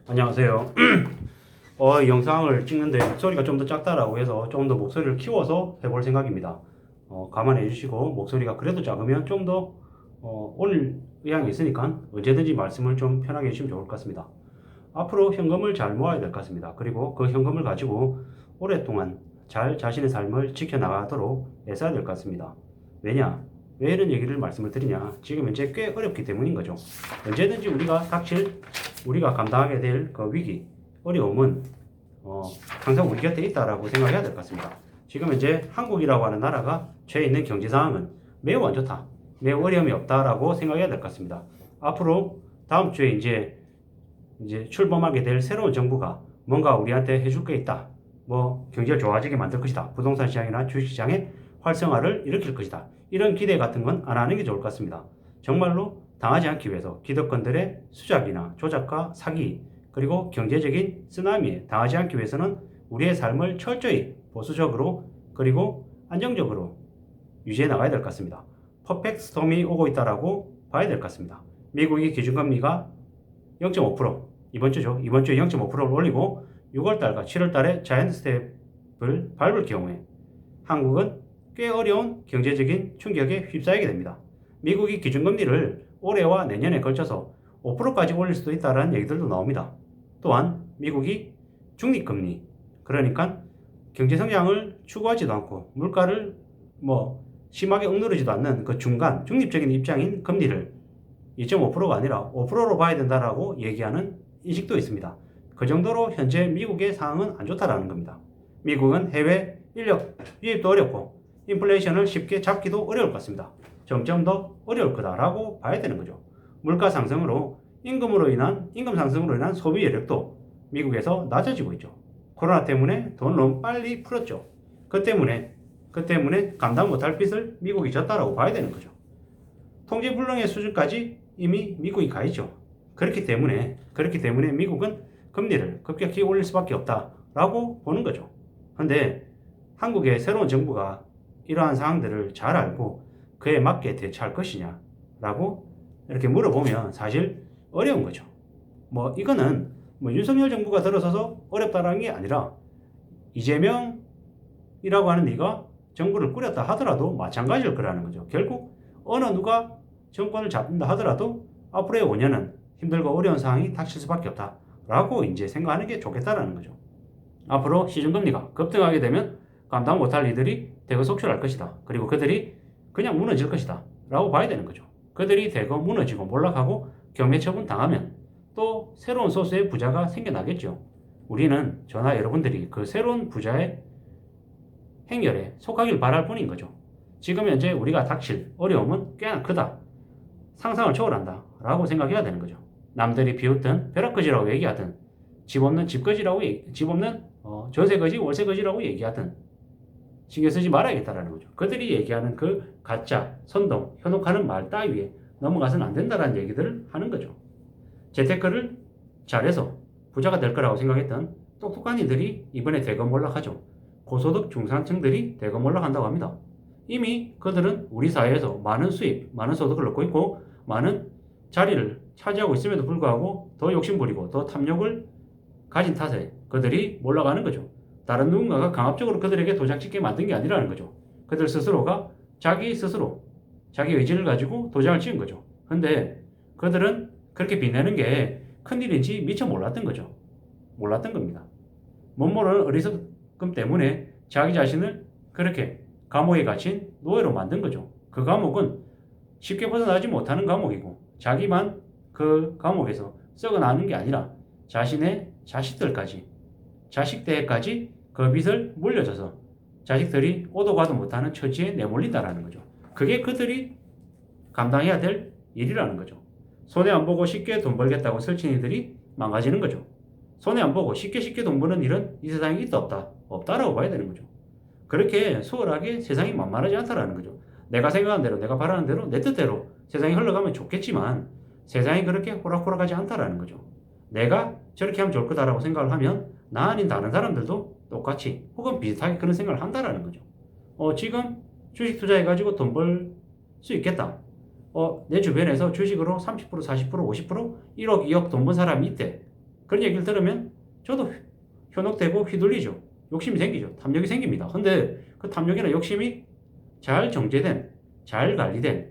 안녕하세요. 영상을 찍는데 목소리가 좀 더 작다라고 해서 좀 더 목소리를 키워서 해볼 생각입니다. 감안해 주시고 목소리가 그래도 작으면 좀 더 오늘 의향이 있으니까 언제든지 말씀을 좀 편하게 해주시면 좋을 것 같습니다. 앞으로 현금을 잘 모아야 될 것 같습니다. 그리고 그 현금을 가지고 오랫동안 잘 자신의 삶을 지켜나가도록 애써야 될 것 같습니다. 왜냐? 왜 이런 얘기를 말씀을 드리냐? 지금 현재 꽤 어렵기 때문인 거죠. 언제든지 우리가 감당하게 될 그 위기, 어려움은 항상 우리 곁에 있다라고 생각해야 될 것 같습니다. 지금 현재 한국이라고 하는 나라가 처해 있는 경제 상황은 매우 안 좋다, 매우 어려움이 없다라고 생각해야 될 것 같습니다. 앞으로 다음 주에 이제 출범하게 될 새로운 정부가 뭔가 우리한테 해줄 게 있다. 뭐 경제를 좋아지게 만들 것이다. 부동산 시장이나 주식 시장의 활성화를 일으킬 것이다. 이런 기대 같은 건 안 하는 게 좋을 것 같습니다. 정말로 당하지 않기 위해서 기득권들의 수작이나 조작과 사기 그리고 경제적인 쓰나미에 당하지 않기 위해서는 우리의 삶을 철저히 보수적으로 그리고 안정적으로 유지해 나가야 될 것 같습니다. 퍼펙트 스톰이 오고 있다라고 봐야 될 것 같습니다. 미국이 기준금리가 0.5% 이번 주에 0.5%를 올리고 6월달과 7월달에 자이언트 스텝을 밟을 경우에 한국은 꽤 어려운 경제적인 충격에 휩싸이게 됩니다. 미국이 기준금리를 올해와 내년에 걸쳐서 5%까지 올릴 수도 있다는 얘기들도 나옵니다. 또한 미국이 중립금리, 그러니까 경제성장을 추구하지도 않고 물가를 심하게 억누르지도 않는 그 중간 중립적인 입장인 금리를 2.5%가 아니라 5%로 봐야 된다라고 얘기하는 인식도 있습니다. 그 정도로 현재 미국의 상황은 안 좋다라는 겁니다. 미국은 해외 인력 유입도 어렵고 인플레이션을 쉽게 잡기도 어려울 것 같습니다. 점점 더 어려울 거다라고 봐야 되는 거죠. 물가 상승으로 임금 상승으로 인한 소비 여력도 미국에서 낮아지고 있죠. 코로나 때문에 돈을 너무 빨리 풀었죠. 그 때문에 감당 못할 빚을 미국이 졌다라고 봐야 되는 거죠. 통제불능의 수준까지 이미 미국이 가 있죠. 그렇기 때문에 미국은 금리를 급격히 올릴 수밖에 없다라고 보는 거죠. 근데 한국의 새로운 정부가 이러한 사항들을 잘 알고 그에 맞게 대처할 것이냐라고 이렇게 물어보면 사실 어려운 거죠. 이거는 윤석열 정부가 들어서서 어렵다라는 게 아니라 이재명이라고 하는 이가 정부를 꾸렸다 하더라도 마찬가지일 거라는 거죠. 결국 어느 누가 정권을 잡는다 하더라도 앞으로의 5년은 힘들고 어려운 상황이 닥칠 수밖에 없다라고 이제 생각하는 게 좋겠다라는 거죠. 앞으로 시중금리가 급등하게 되면 감당 못할 이들이 대거 속출할 것이다. 그리고 그들이 그냥 무너질 것이다 라고 봐야 되는 거죠. 그들이 대거 무너지고 몰락하고 경매처분 당하면 또 새로운 소수의 부자가 생겨나겠죠. 우리는 저나 여러분들이 그 새로운 부자의 행렬에 속하길 바랄 뿐인 거죠. 지금 현재 우리가 닥칠 어려움은 꽤나 크다, 상상을 초월한다 라고 생각해야 되는 거죠. 남들이 비웃던 벼락거지라고 얘기하든 집 없는 전세거지 월세거지라고 얘기하든 신경 쓰지 말아야겠다라는 거죠. 그들이 얘기하는 그 가짜, 선동, 현혹하는 말 따위에 넘어가서는 안 된다라는 얘기들을 하는 거죠. 재테크를 잘해서 부자가 될 거라고 생각했던 똑똑한 이들이 이번에 대거 몰락하죠. 고소득 중산층들이 대거 몰락한다고 합니다. 이미 그들은 우리 사회에서 많은 수입, 많은 소득을 얻고 있고 많은 자리를 차지하고 있음에도 불구하고 더 욕심부리고 더 탐욕을 가진 탓에 그들이 몰락하는 거죠. 다른 누군가가 강압적으로 그들에게 도장찍게 만든 게 아니라는 거죠. 그들 스스로가 자기 의지를 가지고 도장을 찍은 거죠. 근데 그들은 그렇게 빛내는 게 큰일인지 미처 몰랐던 거죠. 몰랐던 겁니다. 못 모르는 어리석음 때문에 자기 자신을 그렇게 감옥에 갇힌 노예로 만든 거죠. 그 감옥은 쉽게 벗어나지 못하는 감옥이고 자기만 그 감옥에서 썩어나는 게 아니라 자신의 자식대까지 그 빚을 물려줘서 자식들이 오도 가도 못하는 처지에 내몰린다라는 거죠. 그게 그들이 감당해야 될 일이라는 거죠. 손해 안 보고 쉽게 돈 벌겠다고 설친 이들이 망가지는 거죠. 손해 안 보고 쉽게 돈 버는 일은 이 세상에 있다 없다? 없다라고 봐야 되는 거죠. 그렇게 수월하게 세상이 만만하지 않다라는 거죠. 내가 생각한 대로, 내가 바라는 대로, 내 뜻대로 세상이 흘러가면 좋겠지만 세상이 그렇게 호락호락하지 않다라는 거죠. 내가 저렇게 하면 좋을 거다라고 생각을 하면 나 아닌 다른 사람들도 똑같이 혹은 비슷하게 그런 생각을 한다라는 거죠. 지금 주식 투자해가지고 돈 벌 수 있겠다. 내 주변에서 주식으로 30%, 40%, 50%, 1억, 2억 돈 번 사람이 있대. 그런 얘기를 들으면 저도 현혹되고 휘둘리죠. 욕심이 생기죠. 탐욕이 생깁니다. 근데 그 탐욕이나 욕심이 잘 정제된, 잘 관리된,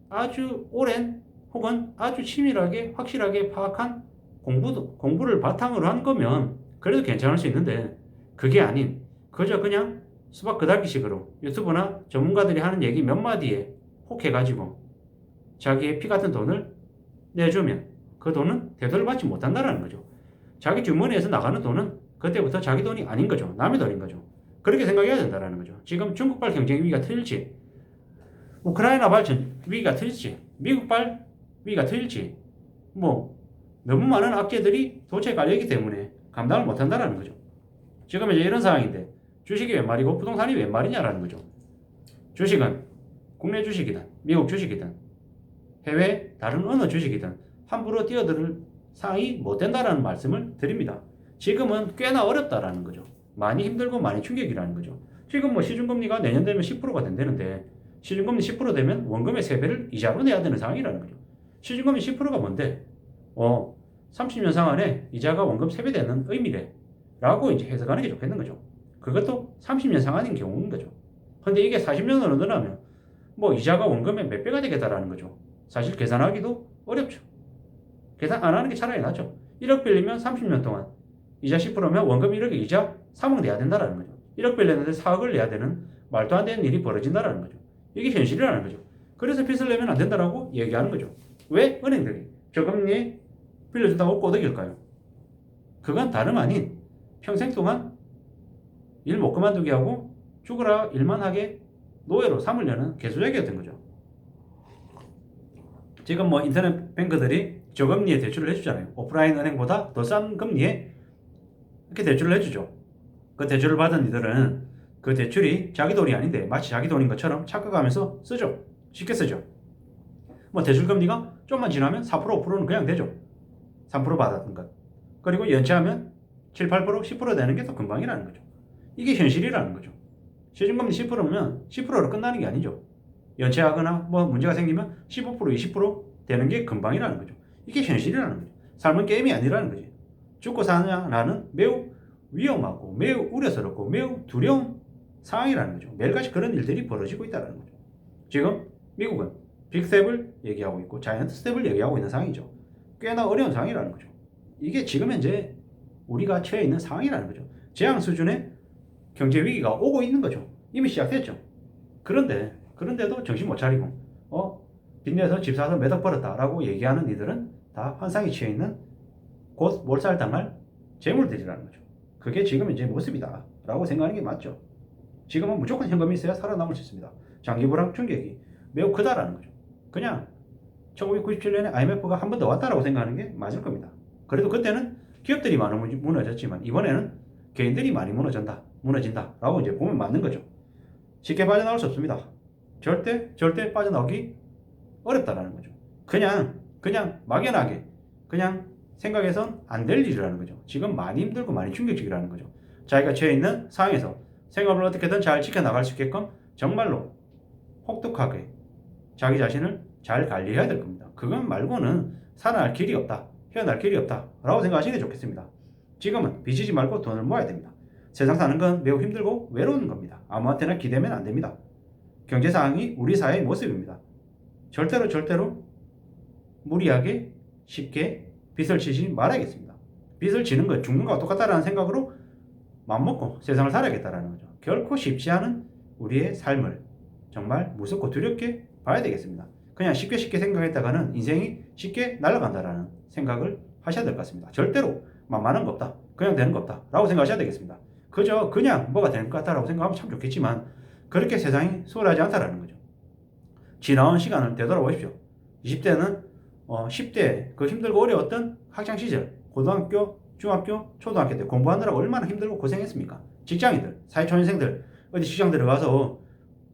아주 오랜 혹은 아주 치밀하게 확실하게 파악한 공부를 바탕으로 한 거면 그래도 괜찮을 수 있는데 그게 아닌 그저 그냥 수박 끄달기식으로 유튜브나 전문가들이 하는 얘기 몇 마디에 혹해가지고 자기의 피 같은 돈을 내주면 그 돈은 되돌려받지 못한다는 거죠. 자기 주머니에서 나가는 돈은 그때부터 자기 돈이 아닌 거죠. 남의 돈인 거죠. 그렇게 생각해야 된다는 거죠. 지금 중국발 경쟁 위기가 틀릴지, 우크라이나발 위기가 틀릴지, 미국발 위기가 틀릴지, 뭐 너무 많은 악재들이 도처에 깔려있기 때문에 감당을 못한다는 거죠. 지금 이제 이런 상황인데 주식이 웬 말이고 부동산이 웬 말이냐라는 거죠. 주식은 국내 주식이든 미국 주식이든 해외 다른 어느 주식이든 함부로 뛰어들 상황이 못 된다라는 말씀을 드립니다. 지금은 꽤나 어렵다라는 거죠. 많이 힘들고 많이 충격이라는 거죠. 지금 뭐 시중금리가 내년 되면 10%가 된다는데 시중금리 10% 되면 원금의 3배를 이자로 내야 되는 상황이라는 거죠. 시중금리 10%가 뭔데? 30년 상환에 이자가 원금 3배 되는 의미래. 라고 이제 해석하는 게 좋겠는 거죠. 그것도 30년 상환인 경우인 거죠. 근데 이게 40년으로 늘어나면 뭐 이자가 원금의 몇 배가 되겠다라는 거죠. 사실 계산하기도 어렵죠. 계산 안 하는 게 차라리 낫죠. 1억 빌리면 30년 동안 이자 10%면 원금 1억에 이자 3억 내야 된다라는 거죠. 1억 빌렸는데 4억을 내야 되는 말도 안 되는 일이 벌어진다라는 거죠. 이게 현실이라는 거죠. 그래서 빚을 내면 안 된다라고 얘기하는 거죠. 왜 은행들이 저금리에 빌려준다고 꼬드길까요? 그건 다름 아닌 평생 동안 일 못 그만두게 하고 죽으라 일만 하게 노예로 삼으려는 개수작이었던 거죠. 지금 뭐 인터넷 뱅크들이 저금리에 대출을 해주잖아요. 오프라인 은행보다 더 싼 금리에 이렇게 대출을 해주죠. 그 대출을 받은 이들은 그 대출이 자기 돈이 아닌데 마치 자기 돈인 것처럼 착각하면서 쓰죠. 쉽게 쓰죠. 뭐 대출 금리가 좀만 지나면 4% 5%는 그냥 되죠. 3% 받았던 것. 그리고 연체하면 7, 8%, 10% 되는 게 더 금방이라는 거죠. 이게 현실이라는 거죠. 시중금리 10%면 10%로 끝나는 게 아니죠. 연체하거나 뭐 문제가 생기면 15%, 20% 되는 게 금방이라는 거죠. 이게 현실이라는 거죠. 삶은 게임이 아니라는 거지. 죽고 사냐라는 매우 위험하고 매우 우려스럽고 매우 두려운 상황이라는 거죠. 매일같이 그런 일들이 벌어지고 있다는 거죠. 지금 미국은 빅스텝을 얘기하고 있고 자이언트 스텝을 얘기하고 있는 상황이죠. 꽤나 어려운 상황이라는 거죠. 이게 지금 현재 우리가 처해 있는 상황이라는 거죠. 재앙 수준의 경제 위기가 오고 있는 거죠. 이미 시작됐죠. 그런데도 정신 못 차리고 빚내서 집 사서 몇 억 벌었다라고 얘기하는 이들은 다 환상에 취해 있는 곧 몰살당할 재물들이라는 거죠. 그게 지금 이제 모습이다 라고 생각하는 게 맞죠. 지금은 무조건 현금이 있어야 살아남을 수 있습니다. 장기 불황 충격이 매우 크다라는 거죠. 그냥 1997년에 IMF가 한 번 더 왔다라고 생각하는 게 맞을 겁니다. 그래도 그때는 기업들이 많이 무너졌지만 이번에는 개인들이 많이 무너진다 라고 이제 보면 맞는 거죠. 쉽게 빠져나올 수 없습니다. 절대 빠져나오기 어렵다라는 거죠. 그냥 막연하게 그냥 생각해선 안 될 일이라는 거죠. 지금 많이 힘들고 많이 충격적이라는 거죠. 자기가 처해 있는 상황에서 생업을 어떻게든 잘 지켜나갈 수 있게끔 정말로 혹독하게 자기 자신을 잘 관리해야 될 겁니다. 그것 말고는 살아날 길이 없다, 헤어날 길이 없다 라고 생각하시는 게 좋겠습니다. 지금은 빚지지 말고 돈을 모아야 됩니다. 세상 사는 건 매우 힘들고 외로운 겁니다. 아무한테나 기대면 안 됩니다. 경제 상황이 우리 사회의 모습입니다. 절대로 무리하게 쉽게 빚을 지지 말아야겠습니다. 빚을 지는 것 죽는 것과 똑같다라는 생각으로 맘먹고 세상을 살아야겠다라는 거죠. 결코 쉽지 않은 우리의 삶을 정말 무섭고 두렵게 봐야 되겠습니다. 그냥 쉽게 생각했다가는 인생이 쉽게 날아간다라는 생각을 하셔야 될 것 같습니다. 절대로 만만한 거 없다, 그냥 되는 거 없다 라고 생각하셔야 되겠습니다. 그저 그냥 뭐가 되는 것 같다라고 생각하면 참 좋겠지만 그렇게 세상이 수월하지 않다라는 거죠. 지나온 시간을 되돌아보십시오. 20대는 10대 그 힘들고 어려웠던 학창시절 고등학교, 중학교, 초등학교 때 공부하느라고 얼마나 힘들고 고생했습니까? 직장인들, 사회초년생들 어디 시장 들어가서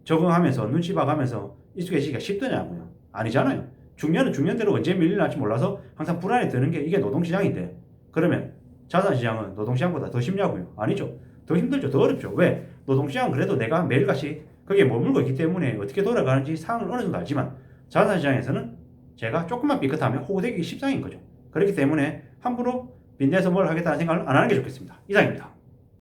적응하면서 눈치 봐가면서 익숙해지기가 쉽더냐고요. 아니잖아요. 중년은 중년대로 언제 밀릴지 몰라서 항상 불안이 드는 게 이게 노동시장인데 그러면 자산시장은 노동시장보다 더 쉽냐고요? 아니죠. 더 힘들죠. 더 어렵죠. 왜? 노동시장은 그래도 내가 매일같이 거기에 머물고 있기 때문에 어떻게 돌아가는지 상황을 어느 정도 알지만 자산시장에서는 제가 조금만 삐끗하면 호구되기 십상인 거죠. 그렇기 때문에 함부로 빚내서 뭘 하겠다는 생각을 안 하는 게 좋겠습니다. 이상입니다.